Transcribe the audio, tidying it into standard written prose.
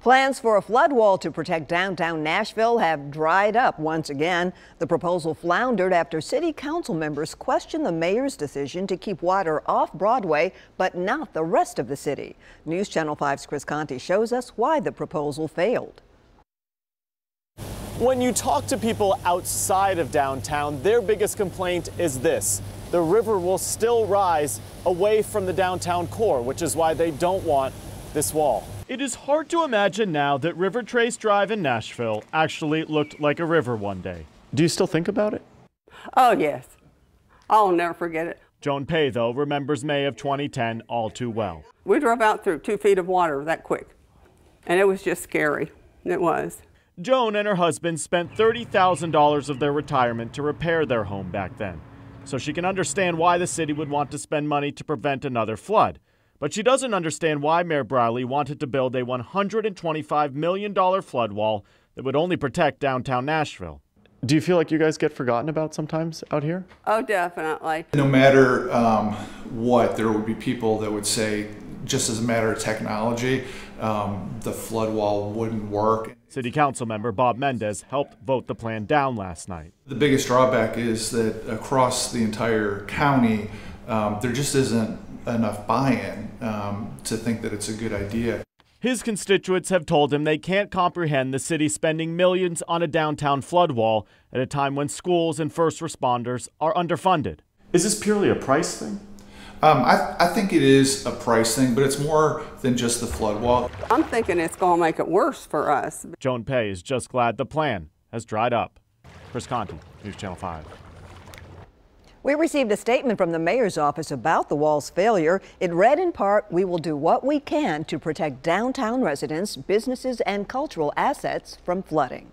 Plans for a flood wall to protect downtown Nashville have dried up once again. The proposal floundered after city council members questioned the mayor's decision to keep water off Broadway, but not the rest of the city. News Channel 5's Chris Conti shows us why the proposal failed. When you talk to people outside of downtown, their biggest complaint is this: the river will still rise away from the downtown core, which is why they don't want this wall. It is hard to imagine now that River Trace Drive in Nashville actually looked like a river one day. Do you still think about it? Oh, yes. I'll never forget it. Joan Pay, though, remembers May of 2010 all too well. We drove out through 2 feet of water that quick, and it was just scary. It was. Joan and her husband spent $30,000 of their retirement to repair their home back then, so she can understand why the city would want to spend money to prevent another flood. But she doesn't understand why Mayor Briley wanted to build a $125 million flood wall that would only protect downtown Nashville. Do you feel like you guys get forgotten about sometimes out here? Oh, definitely. No matter what, there would be people that would say, just as a matter of technology, the flood wall wouldn't work. City Council member Bob Mendez helped vote the plan down last night. The biggest drawback is that across the entire county, there just isn't enough buy-in to think that it's a good idea. His constituents have told him they can't comprehend the city spending millions on a downtown flood wall at a time when schools and first responders are underfunded. Is this purely a price thing? I think it is a price thing, but it's more than just the flood wall. I'm thinking it's going to make it worse for us. Joan Pay is just glad the plan has dried up. Chris Conti, News Channel 5. We received a statement from the mayor's office about the wall's failure. It read in part, "We will do what we can to protect downtown residents, businesses, and cultural assets from flooding."